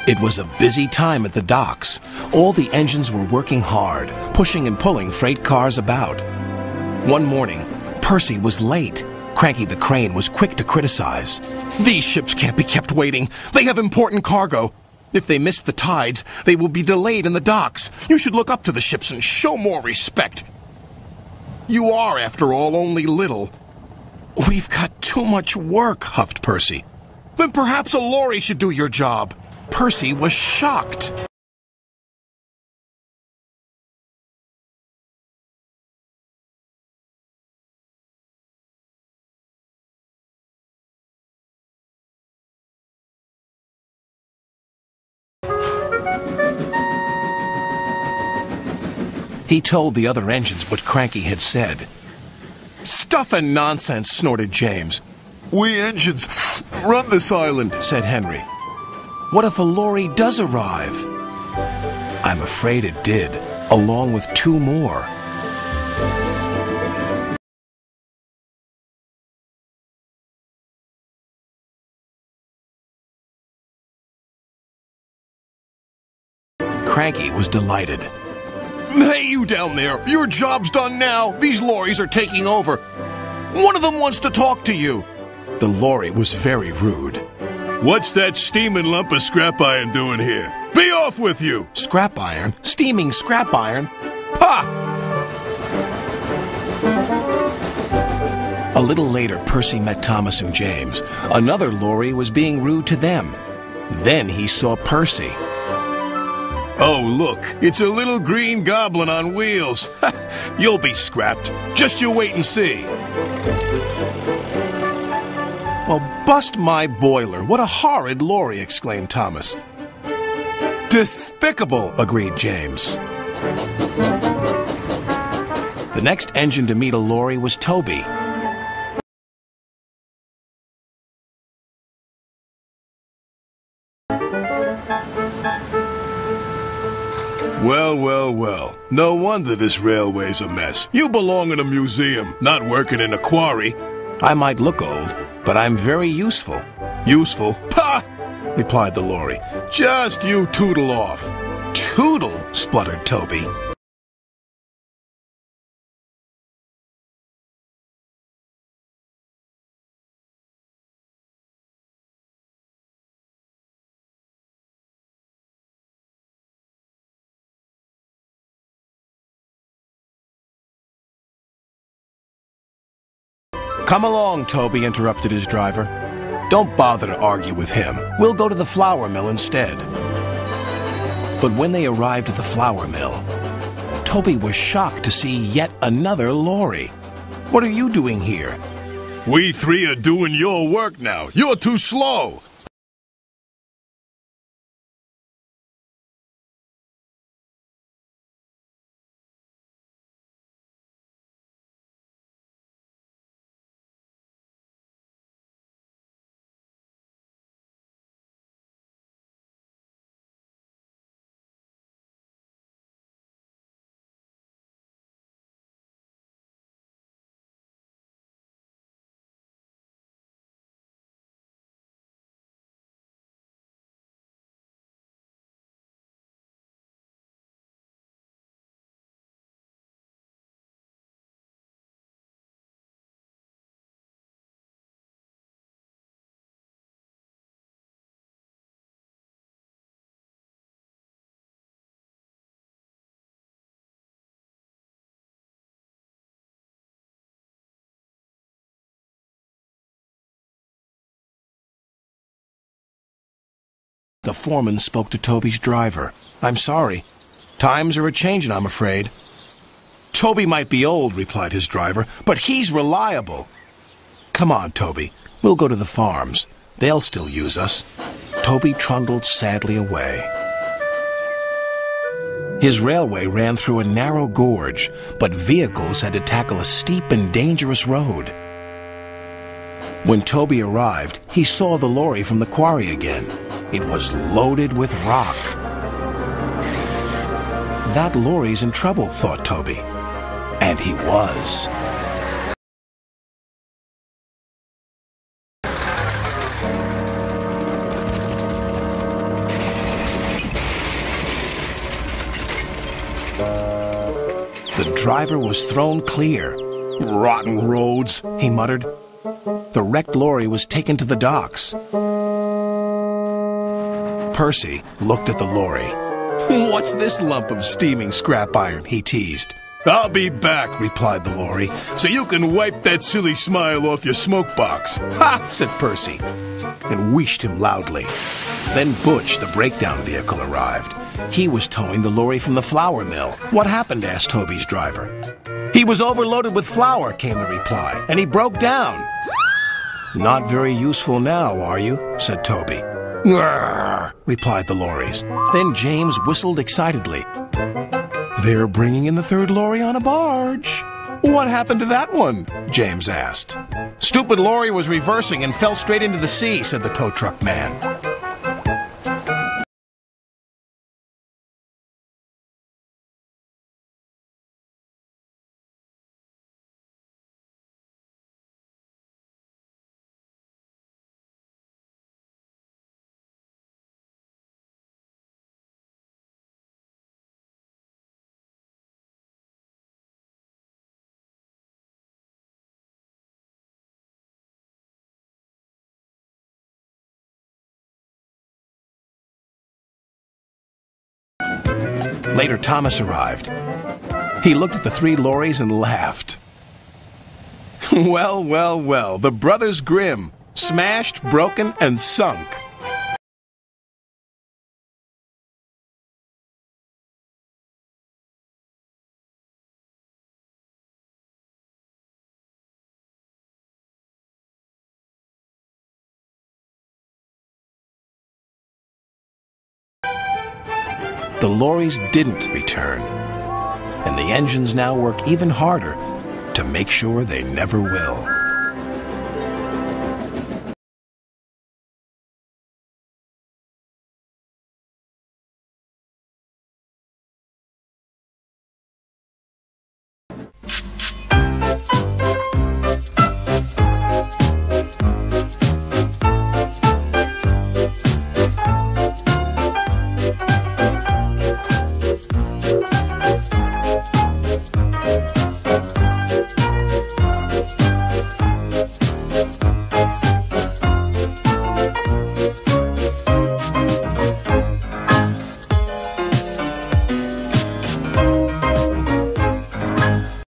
It was a busy time at the docks. All the engines were working hard, pushing and pulling freight cars about. One morning, Percy was late. Cranky the Crane was quick to criticize. "These ships can't be kept waiting. They have important cargo. If they miss the tides, they will be delayed in the docks. You should look up to the ships and show more respect. You are, after all, only little." "We've got too much work," huffed Percy. "Then perhaps a lorry should do your job." Percy was shocked. He told the other engines what Cranky had said. "Stuff and nonsense," snorted James. "We engines run this island," said Henry. "What if a lorry does arrive?" I'm afraid it did, along with 2 more. Cranky was delighted. "Hey, you down there! Your job's done now! These lorries are taking over! One of them wants to talk to you!" The lorry was very rude. "What's that steaming lump of scrap iron doing here? Be off with you!" Scrap iron? Steaming scrap iron? Ha! A little later, Percy met Thomas and James. Another lorry was being rude to them. Then he saw Percy. "Oh, look, it's a little green goblin on wheels. You'll be scrapped. Just you wait and see." "Well, bust my boiler. What a horrid lorry," exclaimed Thomas. "Despicable," agreed James. The next engine to meet a lorry was Toby. Well, well, well. No wonder this railway's a mess. You belong in a museum, not working in a quarry. "I might look old, but I'm very useful." "Useful? Pah!" replied the lorry. "Just you tootle off." "Tootle?" spluttered Toby. "Come along," Toby interrupted his driver. "Don't bother to argue with him. We'll go to the flour mill instead." But when they arrived at the flour mill, Toby was shocked to see yet another lorry. "What are you doing here?" "We 3 are doing your work now. You're too slow." The foreman spoke to Toby's driver. "I'm sorry. Times are a-changin', I'm afraid." "Toby might be old," replied his driver, "but he's reliable." "Come on, Toby. We'll go to the farms. They'll still use us." Toby trundled sadly away. His railway ran through a narrow gorge, but vehicles had to tackle a steep and dangerous road. When Toby arrived, he saw the lorry from the quarry again. It was loaded with rock. "That lorry's in trouble," thought Toby. And he was. driver was thrown clear. "Rotten roads," he muttered. The wrecked lorry was taken to the docks. Percy looked at the lorry. "What's this lump of steaming scrap iron?" he teased. "I'll be back," replied the lorry, "so you can wipe that silly smile off your smoke box." "Ha!" said Percy, and wheeshed him loudly. Then Butch, the breakdown vehicle, arrived. He was towing the lorry from the flour mill. "What happened?" asked Toby's driver. "He was overloaded with flour," came the reply, "and he broke down." "Not very useful now, are you?" said Toby. "Grrr," replied the lorries. Then James whistled excitedly. "They're bringing in the third lorry on a barge." "What happened to that one?" James asked. "Stupid lorry was reversing and fell straight into the sea," said the tow truck man. Later, Thomas arrived. He looked at the three lorries and laughed. Well, well, well, the Brothers Grimm, smashed, broken, and sunk. The lorries didn't return, and the engines now work even harder to make sure they never will.